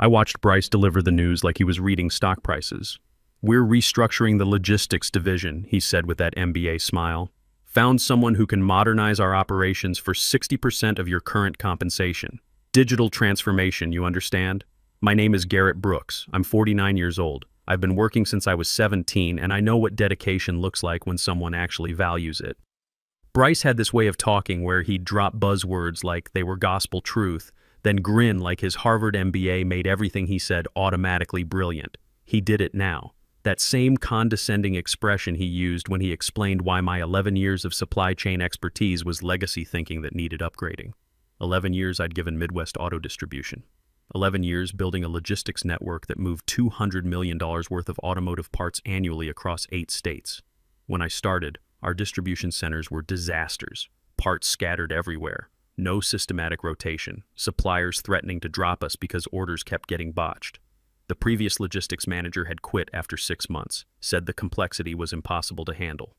I watched Bryce deliver the news like he was reading stock prices. "We're restructuring the logistics division," he said with that MBA smile. "Found someone who can modernize our operations for 60% of your current compensation. Digital transformation, you understand? My name is Garrett Brooks. I'm 49 years old. I've been working since I was 17, and I know what dedication looks like when someone actually values it." Bryce had this way of talking where he'd drop buzzwords like they were gospel truth, then grin like his Harvard MBA made everything he said automatically brilliant. He did it now. That same condescending expression he used when he explained why my 11 years of supply chain expertise was legacy thinking that needed upgrading. 11 years I'd given Midwest Auto Distribution. 11 years building a logistics network that moved $200 million worth of automotive parts annually across 8 states. When I started, our distribution centers were disasters. Parts scattered everywhere. No systematic rotation. Suppliers threatening to drop us because orders kept getting botched. The previous logistics manager had quit after 6 months, said the complexity was impossible to handle.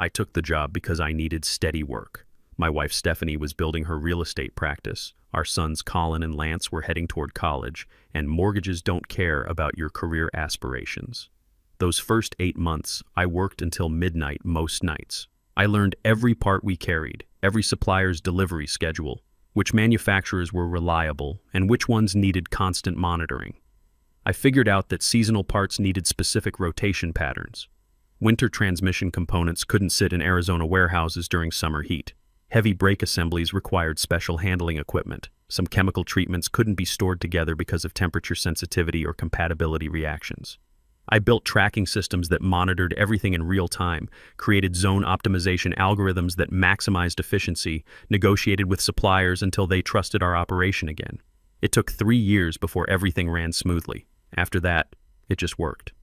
I took the job because I needed steady work. My wife Stephanie was building her real estate practice. Our sons Colin and Lance were heading toward college, and mortgages don't care about your career aspirations. Those first 8 months, I worked until midnight most nights. I learned every part we carried, every supplier's delivery schedule, which manufacturers were reliable, and which ones needed constant monitoring. I figured out that seasonal parts needed specific rotation patterns. Winter transmission components couldn't sit in Arizona warehouses during summer heat. Heavy brake assemblies required special handling equipment. Some chemical treatments couldn't be stored together because of temperature sensitivity or compatibility reactions. I built tracking systems that monitored everything in real time, created zone optimization algorithms that maximized efficiency, negotiated with suppliers until they trusted our operation again. It took 3 years before everything ran smoothly. After that, it just worked.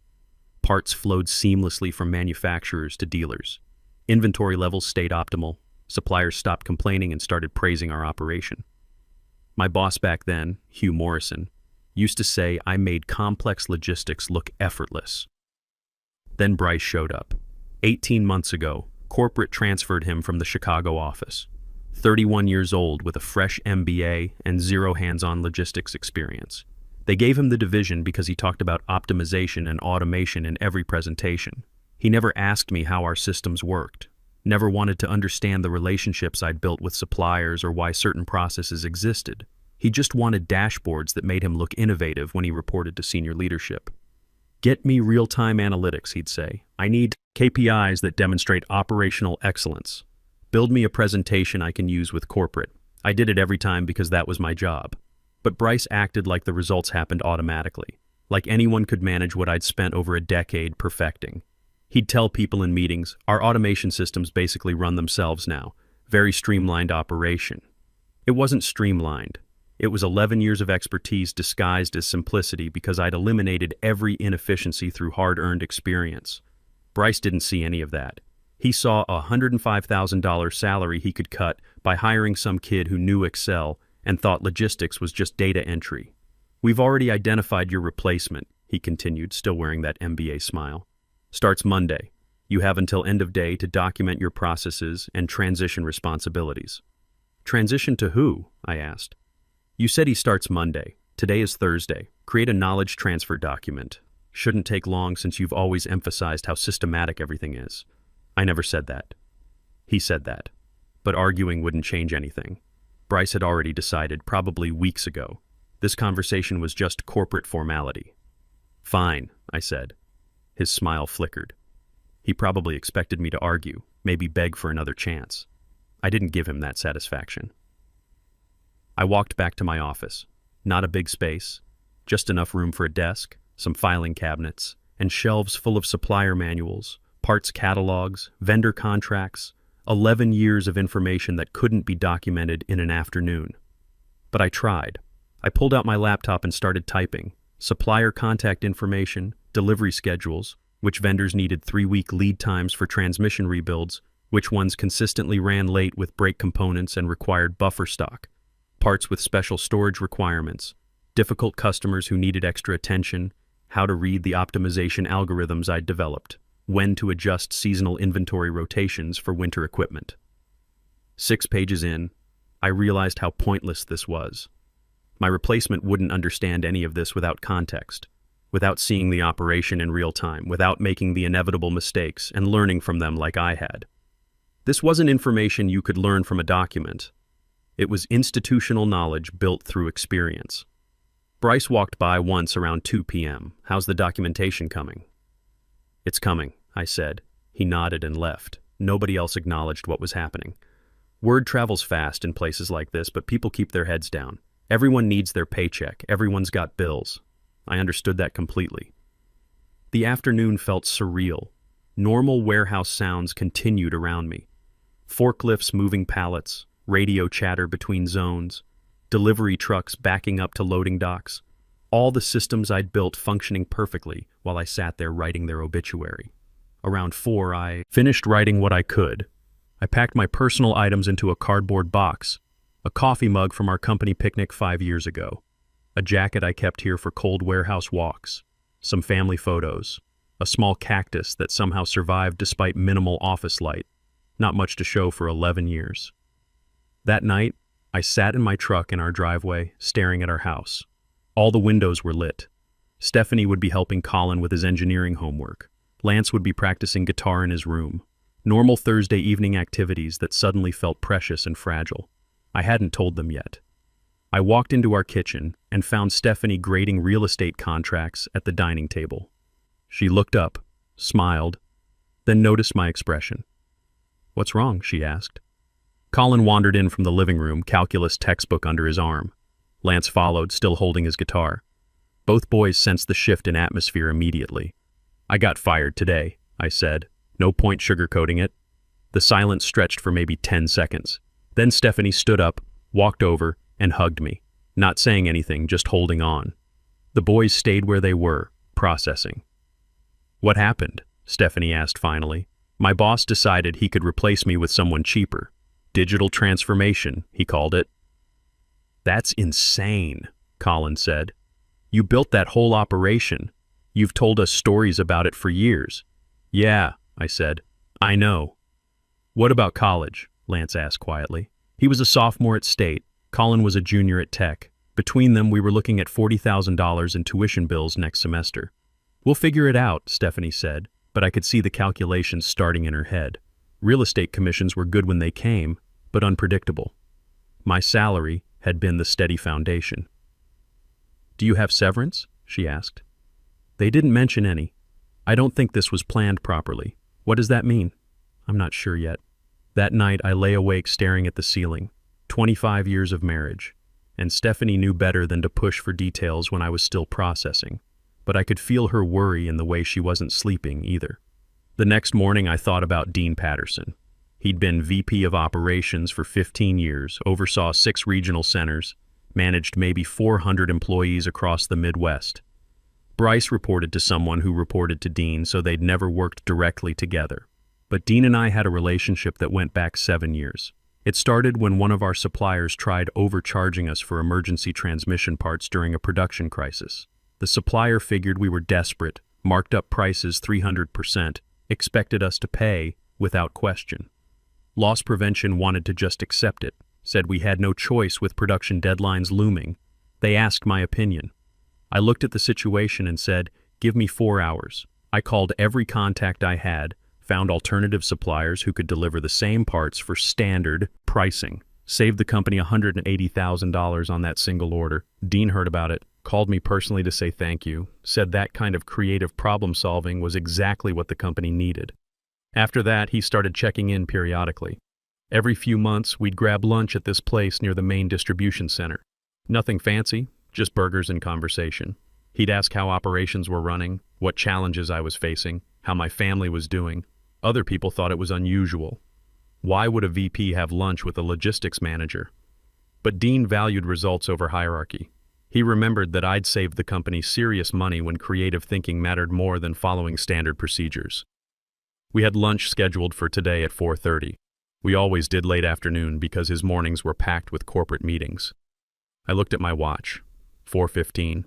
Parts flowed seamlessly from manufacturers to dealers. Inventory levels stayed optimal. Suppliers stopped complaining and started praising our operation. My boss back then, Hugh Morrison, used to say I made complex logistics look effortless. Then Bryce showed up. 18 months ago, corporate transferred him from the Chicago office. 31 years old with a fresh MBA and zero hands-on logistics experience. They gave him the division because he talked about optimization and automation in every presentation. He never asked me how our systems worked. Never wanted to understand the relationships I'd built with suppliers or why certain processes existed. He just wanted dashboards that made him look innovative when he reported to senior leadership. "Get me real-time analytics," he'd say. "I need KPIs that demonstrate operational excellence. Build me a presentation I can use with corporate." I did it every time because that was my job. But Bryce acted like the results happened automatically, like anyone could manage what I'd spent over a decade perfecting. He'd tell people in meetings, "Our automation systems basically run themselves now. Very streamlined operation." It wasn't streamlined. It was 11 years of expertise disguised as simplicity because I'd eliminated every inefficiency through hard-earned experience. Bryce didn't see any of that. He saw a $105,000 salary he could cut by hiring some kid who knew Excel and thought logistics was just data entry. "We've already identified your replacement," he continued, still wearing that MBA smile. "Starts Monday. You have until end of day to document your processes and transition responsibilities." "Transition to who?" I asked. "You said he starts Monday. Today is Thursday. Create a knowledge transfer document. Shouldn't take long since you've always emphasized how systematic everything is." I never said that. He said that. But arguing wouldn't change anything. Bryce had already decided, probably weeks ago. This conversation was just corporate formality. "Fine," I said. His smile flickered. He probably expected me to argue, maybe beg for another chance. I didn't give him that satisfaction. I walked back to my office. Not a big space, just enough room for a desk, some filing cabinets, and shelves full of supplier manuals, parts catalogs, vendor contracts, 11 years of information that couldn't be documented in an afternoon. But I tried. I pulled out my laptop and started typing. Supplier contact information, delivery schedules, which vendors needed 3-week lead times for transmission rebuilds, which ones consistently ran late with brake components and required buffer stock, parts with special storage requirements, difficult customers who needed extra attention, how to read the optimization algorithms I'd developed, when to adjust seasonal inventory rotations for winter equipment. 6 pages in, I realized how pointless this was. My replacement wouldn't understand any of this without context, without seeing the operation in real time, without making the inevitable mistakes and learning from them like I had. This wasn't information you could learn from a document. It was institutional knowledge built through experience. Bryce walked by once around 2 p.m. "How's the documentation coming?" "It's coming," I said. He nodded and left. Nobody else acknowledged what was happening. Word travels fast in places like this, but people keep their heads down. Everyone needs their paycheck. Everyone's got bills. I understood that completely. The afternoon felt surreal. Normal warehouse sounds continued around me. Forklifts moving pallets, radio chatter between zones, delivery trucks backing up to loading docks. All the systems I'd built functioning perfectly while I sat there writing their obituary. Around 4, I finished writing what I could. I packed my personal items into a cardboard box, a coffee mug from our company picnic 5 years ago, a jacket I kept here for cold warehouse walks, some family photos, a small cactus that somehow survived despite minimal office light, not much to show for 11 years. That night, I sat in my truck in our driveway, staring at our house. All the windows were lit. Stephanie would be helping Colin with his engineering homework. Lance would be practicing guitar in his room. Normal Thursday evening activities that suddenly felt precious and fragile. I hadn't told them yet. I walked into our kitchen and found Stephanie grading real estate contracts at the dining table. She looked up, smiled, then noticed my expression. "What's wrong?" she asked. Colin wandered in from the living room, calculus textbook under his arm. Lance followed, still holding his guitar. Both boys sensed the shift in atmosphere immediately. "I got fired today," I said. No point sugarcoating it. The silence stretched for maybe 10 seconds. Then Stephanie stood up, walked over, and hugged me, not saying anything, just holding on. The boys stayed where they were, processing. "What happened?" Stephanie asked finally. "My boss decided he could replace me with someone cheaper. Digital transformation, he called it." "That's insane," Colin said. "You built that whole operation. You've told us stories about it for years." "Yeah," I said. "I know." "What about college?" Lance asked quietly. He was a sophomore at State. Colin was a junior at Tech. Between them, we were looking at $40,000 in tuition bills next semester. "We'll figure it out," Stephanie said, but I could see the calculations starting in her head. Real estate commissions were good when they came, but unpredictable. My salary had been the steady foundation. "Do you have severance?" she asked. "They didn't mention any. I don't think this was planned properly. What does that mean?" "I'm not sure yet." That night I lay awake staring at the ceiling. 25 years of marriage. And Stephanie knew better than to push for details when I was still processing. But I could feel her worry in the way she wasn't sleeping either. The next morning I thought about Dean Patterson. He'd been VP of Operations for 15 years, oversaw 6 regional centers, managed maybe 400 employees across the Midwest. Bryce reported to someone who reported to Dean, so they'd never worked directly together. But Dean and I had a relationship that went back 7 years. It started when one of our suppliers tried overcharging us for emergency transmission parts during a production crisis. The supplier figured we were desperate, marked up prices 300%, expected us to pay without question. Loss prevention wanted to just accept it, said we had no choice with production deadlines looming. They asked my opinion. I looked at the situation and said, "Give me 4 hours." I called every contact I had, found alternative suppliers who could deliver the same parts for standard pricing, saved the company $180,000 on that single order. Dean heard about it, called me personally to say thank you, said that kind of creative problem solving was exactly what the company needed. After that, he started checking in periodically. Every few months, we'd grab lunch at this place near the main distribution center. Nothing fancy, just burgers and conversation. He'd ask how operations were running, what challenges I was facing, how my family was doing. Other people thought it was unusual. Why would a VP have lunch with a logistics manager? But Dean valued results over hierarchy. He remembered that I'd saved the company serious money when creative thinking mattered more than following standard procedures. We had lunch scheduled for today at 4:30. We always did late afternoon because his mornings were packed with corporate meetings. I looked at my watch. 4:15.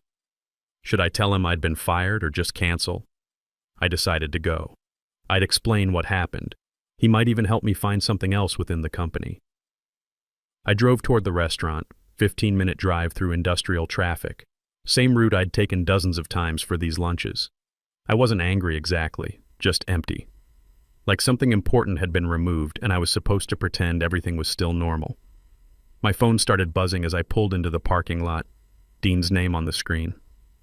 Should I tell him I'd been fired or just cancel? I decided to go. I'd explain what happened. He might even help me find something else within the company. I drove toward the restaurant, 15-minute drive through industrial traffic. Same route I'd taken dozens of times for these lunches. I wasn't angry exactly, just empty. Like something important had been removed and I was supposed to pretend everything was still normal. My phone started buzzing as I pulled into the parking lot. Dean's name on the screen.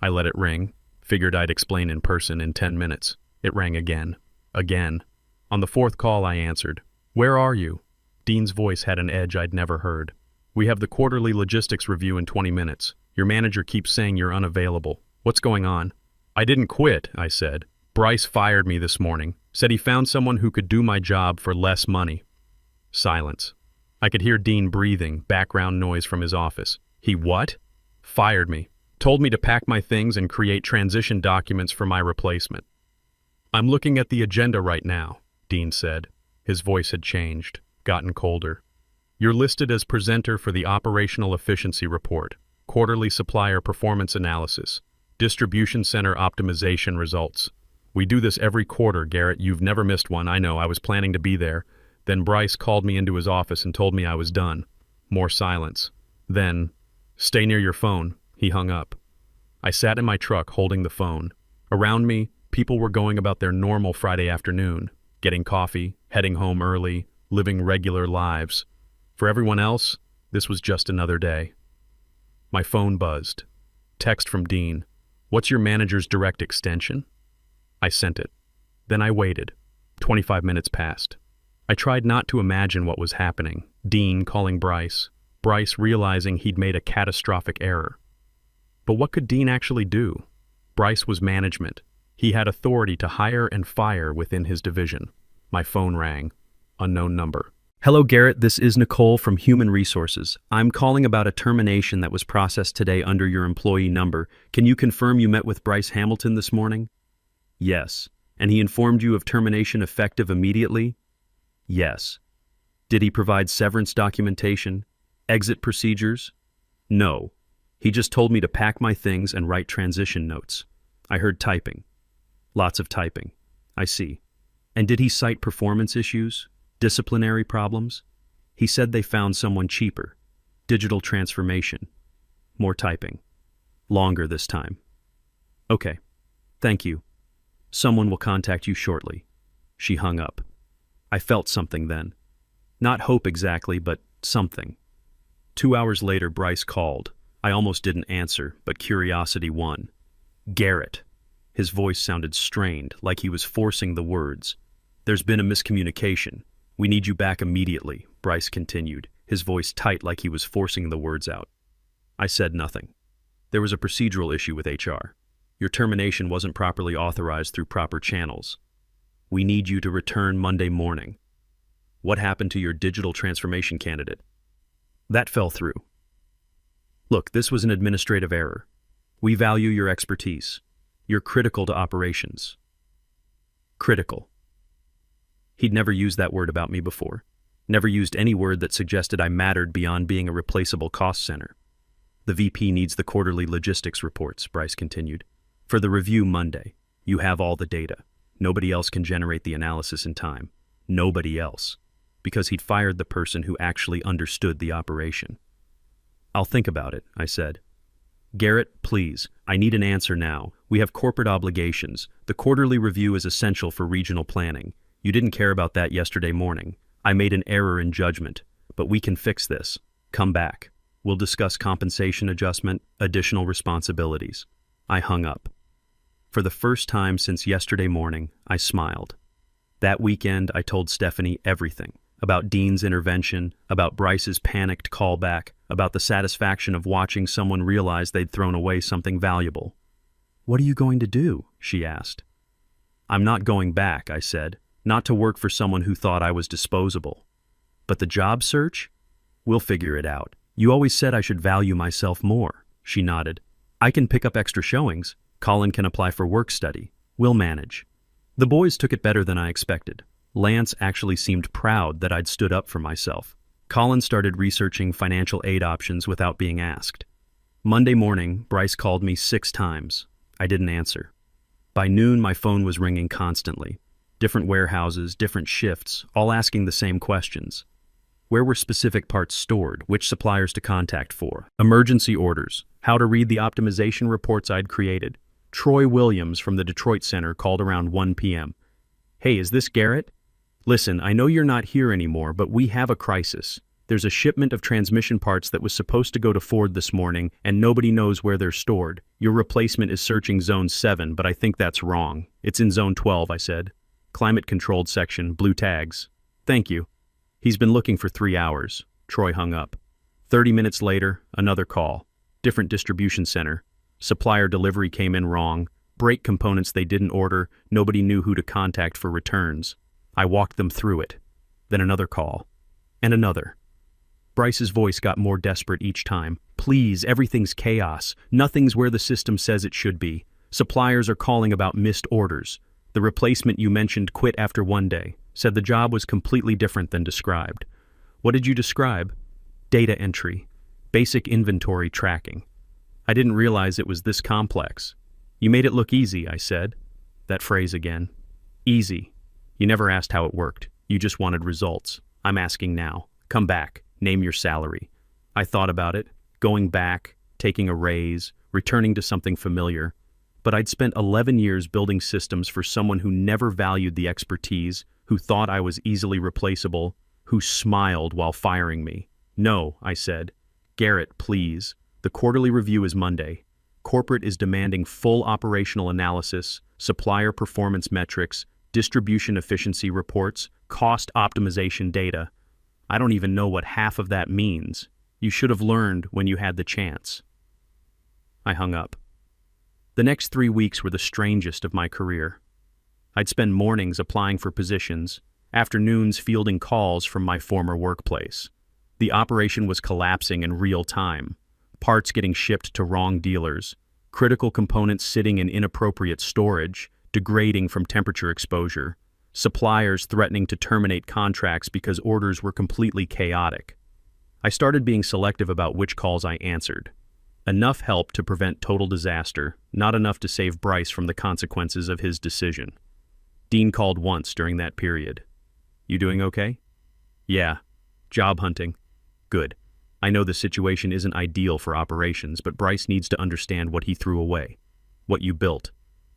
I let it ring, figured I'd explain in person in 10 minutes. It rang again. Again. On the fourth call I answered. "Where are you?" Dean's voice had an edge I'd never heard. "We have the quarterly logistics review in 20 minutes. Your manager keeps saying you're unavailable. What's going on?" "I didn't quit," I said. "Bryce fired me this morning. Said he found someone who could do my job for less money." Silence. I could hear Dean breathing, background noise from his office. "He what?" "Fired me. Told me to pack my things and create transition documents for my replacement." "I'm looking at the agenda right now," Dean said. His voice had changed, gotten colder. "You're listed as presenter for the Operational Efficiency Report, Quarterly Supplier Performance Analysis, Distribution Center Optimization Results. We do this every quarter, Garrett. You've never missed one. I know, I was planning to be there. Then Bryce called me into his office and told me I was done." More silence. Then, "Stay near your phone." He hung up. I sat in my truck holding the phone. Around me, people were going about their normal Friday afternoon, getting coffee, heading home early, living regular lives. For everyone else, this was just another day. My phone buzzed. Text from Dean. "What's your manager's direct extension?" I sent it. Then I waited. 25 minutes passed. I tried not to imagine what was happening. Dean calling Bryce. Bryce realizing he'd made a catastrophic error. But what could Dean actually do? Bryce was management. He had authority to hire and fire within his division. My phone rang. Unknown number. "Hello, Garrett. This is Nicole from Human Resources. I'm calling about a termination that was processed today under your employee number. Can you confirm you met with Bryce Hamilton this morning?" "Yes. And he informed you of termination effective immediately?" "Yes." "Did he provide severance documentation? Exit procedures?" "No. He just told me to pack my things and write transition notes." I heard typing. "Lots of typing. I see. And did he cite performance issues? Disciplinary problems?" "He said they found someone cheaper. Digital transformation." More typing. Longer this time. "Okay. Thank you. Someone will contact you shortly." She hung up. I felt something then. Not hope exactly, but something. 2 hours later, Bryce called. I almost didn't answer, but curiosity won. "Garrett." His voice sounded strained, like he was forcing the words. "There's been a miscommunication. We need you back immediately," Bryce continued, his voice tight like he was forcing the words out. I said nothing. "There was a procedural issue with HR. Your termination wasn't properly authorized through proper channels. We need you to return Monday morning." "What happened to your digital transformation candidate?" "That fell through." "Look, this was an administrative error. We value your expertise. You're critical to operations." Critical. He'd never used that word about me before. Never used any word that suggested I mattered beyond being a replaceable cost center. "The VP needs the quarterly logistics reports," Bryce continued. "For the review Monday. You have all the data. Nobody else can generate the analysis in time. Nobody else. Because he'd fired the person who actually understood the operation." "I'll think about it," I said. "Garrett, please, I need an answer now. We have corporate obligations. The quarterly review is essential for regional planning. You didn't care about that yesterday morning. I made an error in judgment, but we can fix this. Come back. We'll discuss compensation adjustment, additional responsibilities." I hung up. For the first time since yesterday morning, I smiled. That weekend, I told Stephanie everything. About Dean's intervention, about Bryce's panicked callback, about the satisfaction of watching someone realize they'd thrown away something valuable. "What are you going to do?" she asked. "I'm not going back," I said. "Not to work for someone who thought I was disposable." "But the job search? We'll figure it out. You always said I should value myself more." She nodded. "I can pick up extra showings. Colin can apply for work study. We'll manage." The boys took it better than I expected. Lance actually seemed proud that I'd stood up for myself. Colin started researching financial aid options without being asked. Monday morning, Bryce called me 6 times. I didn't answer. By noon, my phone was ringing constantly. Different warehouses, different shifts, all asking the same questions. Where were specific parts stored? Which suppliers to contact for? Emergency orders. How to read the optimization reports I'd created. Troy Williams from the Detroit Center called around 1 p.m. Hey, is this Garrett? Listen, I know you're not here anymore, but we have a crisis. There's a shipment of transmission parts that was supposed to go to Ford this morning, and nobody knows where they're stored. Your replacement is searching Zone 7, but I think that's wrong. It's in Zone 12, I said. Climate-controlled section, blue tags. Thank you. He's been looking for 3 hours. Troy hung up. 30 minutes later, another call. Different distribution center. Supplier delivery came in wrong. Brake components they didn't order. Nobody knew who to contact for returns. I walked them through it. Then another call. And another. Bryce's voice got more desperate each time. Please, everything's chaos. Nothing's where the system says it should be. Suppliers are calling about missed orders. The replacement you mentioned quit after 1 day. Said the job was completely different than described. What did you describe? Data entry. Basic inventory tracking. I didn't realize it was this complex. You made it look easy, I said. That phrase again. Easy. You never asked how it worked. You just wanted results. I'm asking now. Come back. Name your salary. I thought about it. Going back, taking a raise, returning to something familiar. But I'd spent 11 years building systems for someone who never valued the expertise, who thought I was easily replaceable, who smiled while firing me. No, I said. Garrett, please. The quarterly review is Monday. Corporate is demanding full operational analysis, supplier performance metrics, distribution efficiency reports, cost optimization data. I don't even know what half of that means. You should have learned when you had the chance. I hung up. The next 3 weeks were the strangest of my career. I'd spend mornings applying for positions, afternoons fielding calls from my former workplace. The operation was collapsing in real time, parts getting shipped to wrong dealers, critical components sitting in inappropriate storage, degrading from temperature exposure, suppliers threatening to terminate contracts because orders were completely chaotic. I started being selective about which calls I answered. Enough help to prevent total disaster, not enough to save Bryce from the consequences of his decision. Dean called once during that period. You doing okay? Yeah. Job hunting. Good. I know the situation isn't ideal for operations, but Bryce needs to understand what he threw away. What you built.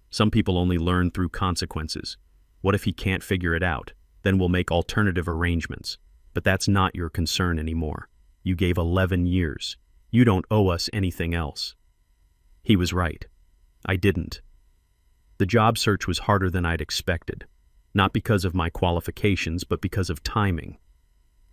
Some people only learn through consequences. What if he can't figure it out? Then we'll make alternative arrangements. But that's not your concern anymore. You gave 11 years. You don't owe us anything else. He was right. I didn't. The job search was harder than I'd expected, not because of my qualifications, but because of timing.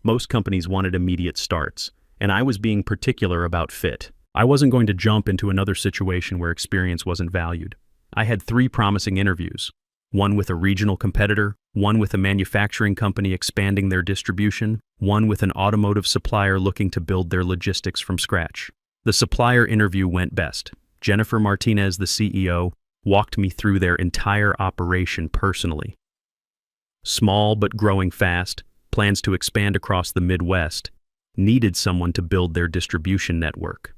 Most companies wanted immediate starts, and I was being particular about fit. I wasn't going to jump into another situation where experience wasn't valued. I had 3 promising interviews, one with a regional competitor, one with a manufacturing company expanding their distribution, one with an automotive supplier looking to build their logistics from scratch. The supplier interview went best. Jennifer Martinez, the CEO, walked me through their entire operation personally. Small but growing fast, plans to expand across the Midwest, needed someone to build their distribution network.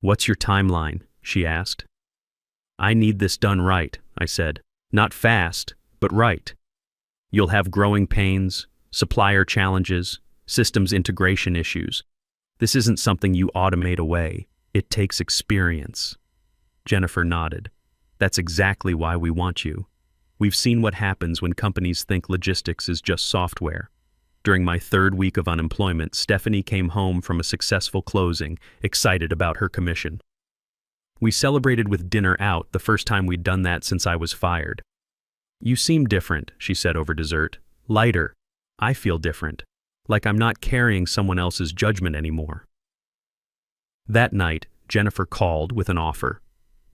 What's your timeline? She asked. I need this done right, I said. Not fast, but right. You'll have growing pains, supplier challenges, systems integration issues. This isn't something you automate away. It takes experience. Jennifer nodded. That's exactly why we want you. We've seen what happens when companies think logistics is just software. During my 3rd week of unemployment, Stephanie came home from a successful closing, excited about her commission. We celebrated with dinner out, the first time we'd done that since I was fired. You seem different, she said over dessert. Lighter. I feel different. Like I'm not carrying someone else's judgment anymore. That night, Jennifer called with an offer.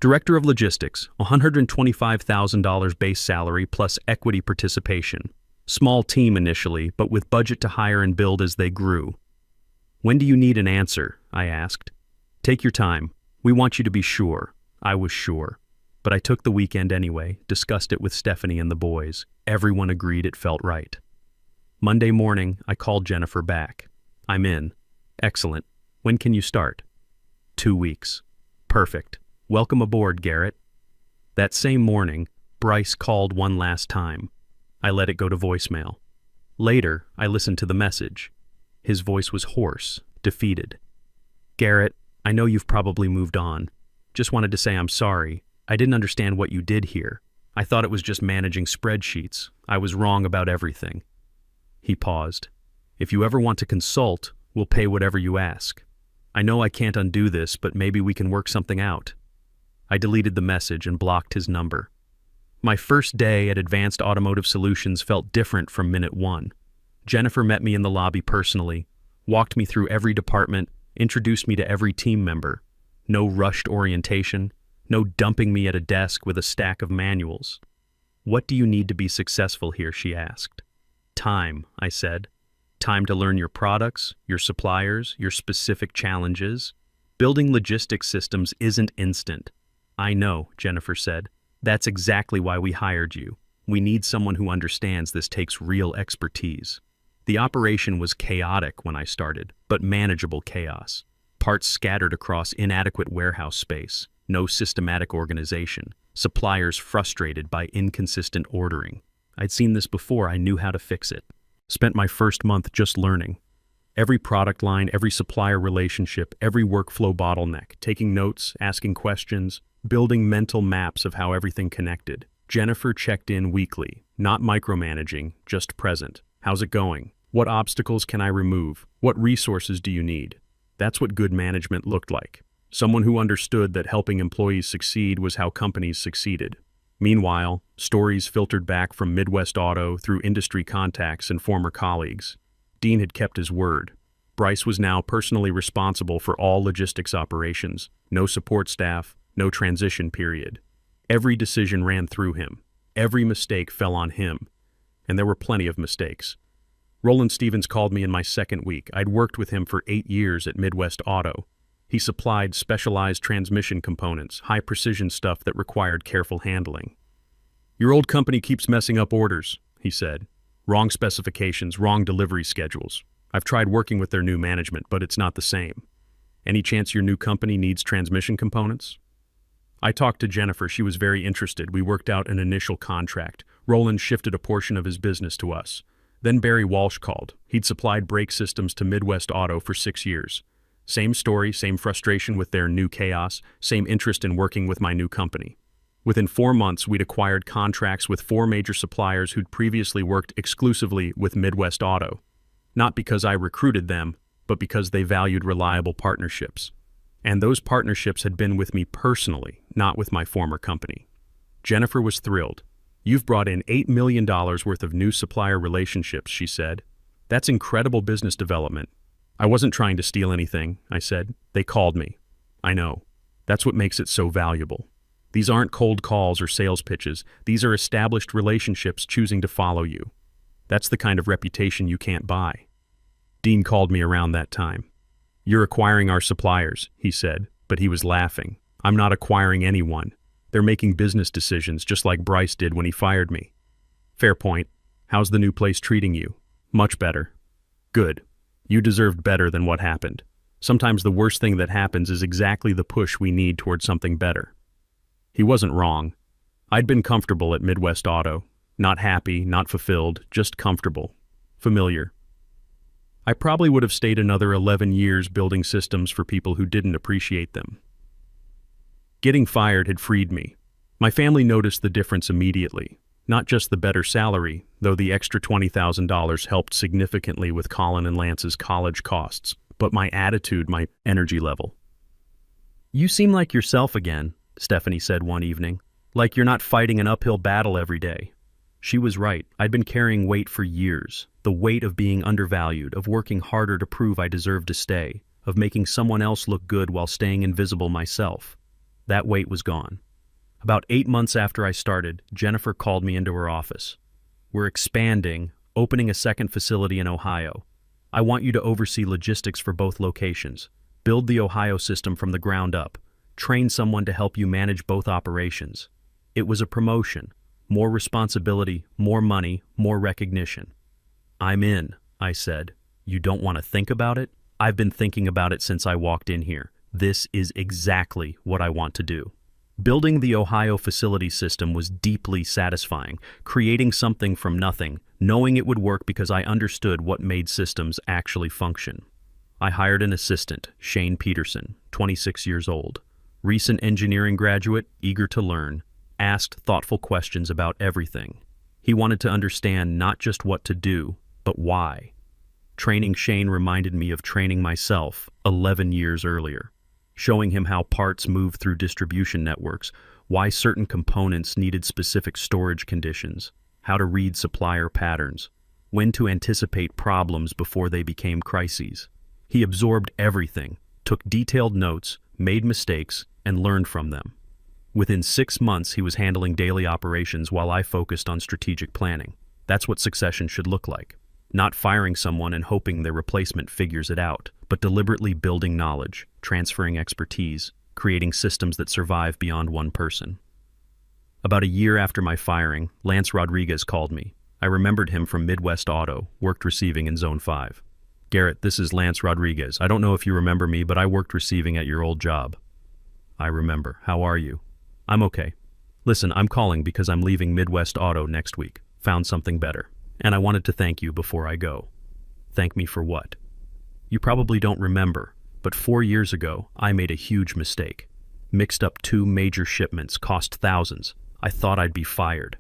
Director of Logistics, $125,000 base salary plus equity participation. Small team initially, but with budget to hire and build as they grew. When do you need an answer? I asked. Take your time. We want you to be sure. I was sure. But I took the weekend anyway, discussed it with Stephanie and the boys. Everyone agreed it felt right. Monday morning, I called Jennifer back. I'm in. Excellent. When can you start? 2 weeks. Perfect. Welcome aboard, Garrett. That same morning, Bryce called one last time. I let it go to voicemail. Later, I listened to the message. His voice was hoarse, defeated. "Garrett, I know you've probably moved on. Just wanted to say I'm sorry. I didn't understand what you did here. I thought it was just managing spreadsheets. I was wrong about everything." He paused. "If you ever want to consult, we'll pay whatever you ask. I know I can't undo this, but maybe we can work something out." I deleted the message and blocked his number. My first day at Advanced Automotive Solutions felt different from minute one. Jennifer met me in the lobby personally, walked me through every department, introduced me to every team member. No rushed orientation, no dumping me at a desk with a stack of manuals. "What do you need to be successful here?" she asked. "Time," I said. "Time to learn your products, your suppliers, your specific challenges. Building logistics systems isn't instant." "I know," Jennifer said. "That's exactly why we hired you. We need someone who understands this takes real expertise." The operation was chaotic when I started, but manageable chaos. Parts scattered across inadequate warehouse space, no systematic organization, suppliers frustrated by inconsistent ordering. I'd seen this before, I knew how to fix it. Spent my first month just learning. Every product line, every supplier relationship, every workflow bottleneck, taking notes, asking questions, building mental maps of how everything connected. Jennifer checked in weekly, not micromanaging, just present. "How's it going? What obstacles can I remove? What resources do you need?" That's what good management looked like. Someone who understood that helping employees succeed was how companies succeeded. Meanwhile, stories filtered back from Midwest Auto through industry contacts and former colleagues. Dean had kept his word. Bryce was now personally responsible for all logistics operations. No support staff, no transition period. Every decision ran through him. Every mistake fell on him. And there were plenty of mistakes. Roland Stevens called me in my second week. I'd worked with him for 8 years at Midwest Auto. He supplied specialized transmission components, high-precision stuff that required careful handling. "Your old company keeps messing up orders," he said. "Wrong specifications, wrong delivery schedules. I've tried working with their new management, but it's not the same. Any chance your new company needs transmission components?" I talked to Jennifer. She was very interested. We worked out an initial contract. Roland shifted a portion of his business to us. Then Barry Walsh called. He'd supplied brake systems to Midwest Auto for 6 years. Same story, same frustration with their new chaos, same interest in working with my new company. Within 4 months, we'd acquired contracts with 4 major suppliers who'd previously worked exclusively with Midwest Auto. Not because I recruited them, but because they valued reliable partnerships. And those partnerships had been with me personally, not with my former company. Jennifer was thrilled. "You've brought in $8 million worth of new supplier relationships," she said. "That's incredible business development." "I wasn't trying to steal anything," I said. "They called me." "I know. That's what makes it so valuable. These aren't cold calls or sales pitches. These are established relationships choosing to follow you. That's the kind of reputation you can't buy." Dean called me around that time. "You're acquiring our suppliers," he said, but he was laughing. "I'm not acquiring anyone. They're making business decisions just like Bryce did when he fired me." "Fair point. How's the new place treating you?" "Much better." "Good. You deserved better than what happened. Sometimes the worst thing that happens is exactly the push we need toward something better." He wasn't wrong. I'd been comfortable at Midwest Auto. Not happy, not fulfilled, just comfortable. Familiar. I probably would have stayed another 11 years building systems for people who didn't appreciate them. Getting fired had freed me. My family noticed the difference immediately. Not just the better salary, though the extra $20,000 helped significantly with Colin and Lance's college costs, but my attitude, my energy level. "You seem like yourself again," Stephanie said one evening. "Like you're not fighting an uphill battle every day." She was right. I'd been carrying weight for years. The weight of being undervalued, of working harder to prove I deserved to stay, of making someone else look good while staying invisible myself. That weight was gone. About 8 months after I started, Jennifer called me into her office. "We're expanding, opening a second facility in Ohio. I want you to oversee logistics for both locations. Build the Ohio system from the ground up. Train someone to help you manage both operations." It was a promotion. More responsibility, more money, more recognition. "I'm in," I said. "You don't want to think about it?" "I've been thinking about it since I walked in here. This is exactly what I want to do." Building the Ohio facility system was deeply satisfying, creating something from nothing, knowing it would work because I understood what made systems actually function. I hired an assistant, Shane Peterson, 26 years old, recent engineering graduate, eager to learn, asked thoughtful questions about everything. He wanted to understand not just what to do, but why. Training Shane reminded me of training myself 11 years earlier, showing him how parts move through distribution networks, why certain components needed specific storage conditions, how to read supplier patterns, when to anticipate problems before they became crises. He absorbed everything, took detailed notes, made mistakes, and learned from them. Within 6 months, he was handling daily operations while I focused on strategic planning. That's what succession should look like. Not firing someone and hoping their replacement figures it out, but deliberately building knowledge, transferring expertise, creating systems that survive beyond one person. About a year after my firing, Lance Rodriguez called me. I remembered him from Midwest Auto, worked receiving in Zone 5. "Garrett, this is Lance Rodriguez. I don't know if you remember me, but I worked receiving at your old job." "I remember. How are you?" "I'm okay. Listen, I'm calling because I'm leaving Midwest Auto next week. Found something better. And I wanted to thank you before I go." "Thank me for what?" "You probably don't remember, but 4 years ago, I made a huge mistake. Mixed up 2 major shipments, cost thousands. I thought I'd be fired.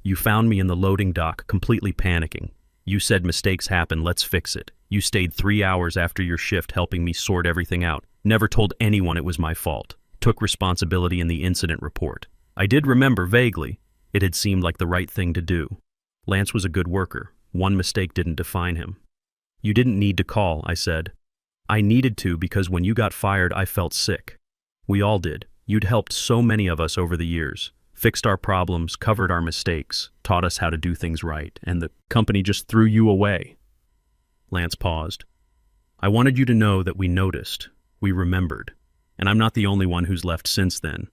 You found me in the loading dock, completely panicking. You said mistakes happen, let's fix it. You stayed 3 hours after your shift helping me sort everything out. Never told anyone it was my fault. Took responsibility in the incident report. I did remember vaguely. It had seemed like the right thing to do. Lance was a good worker. One mistake didn't define him." "You didn't need to call," I said. "I needed to because when you got fired, I felt sick. We all did. You'd helped so many of us over the years. Fixed our problems, covered our mistakes, taught us how to do things right, and the company just threw you away." Lance paused. "I wanted you to know that we noticed. We remembered. And I'm not the only one who's left since then.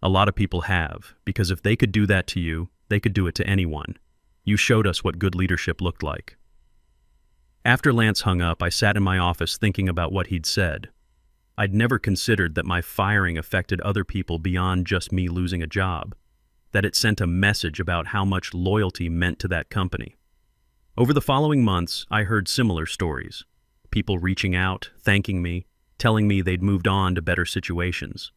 A lot of people have, because if they could do that to you, they could do it to anyone. You showed us what good leadership looked like." After Lance hung up, I sat in my office thinking about what he'd said. I'd never considered that my firing affected other people beyond just me losing a job, that it sent a message about how much loyalty meant to that company. Over the following months, I heard similar stories. People reaching out, thanking me, telling me they'd moved on to better situations.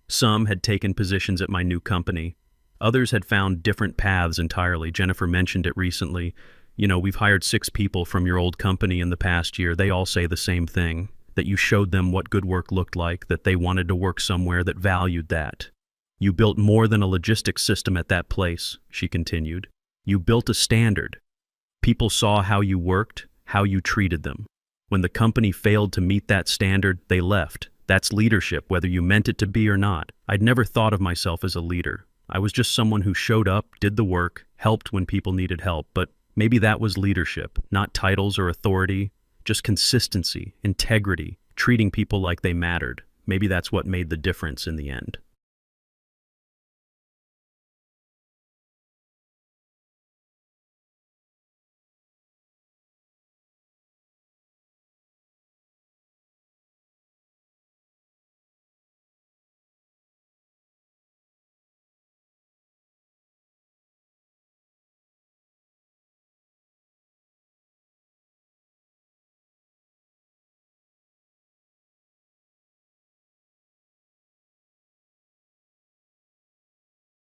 Some had taken positions at my new company. Others had found different paths entirely. Jennifer mentioned it recently. "We've hired 6 people from your old company in the past year. They all say the same thing, that you showed them what good work looked like, that they wanted to work somewhere that valued that. You built more than a logistics system at that place," she continued. "You built a standard. People saw how you worked, how you treated them. When the company failed to meet that standard, they left. That's leadership, whether you meant it to be or not. I'd never thought of myself as a leader. I was just someone who showed up, did the work, helped when people needed help, but maybe that was leadership, not titles or authority, just consistency, integrity, treating people like they mattered. Maybe that's what made the difference in the end."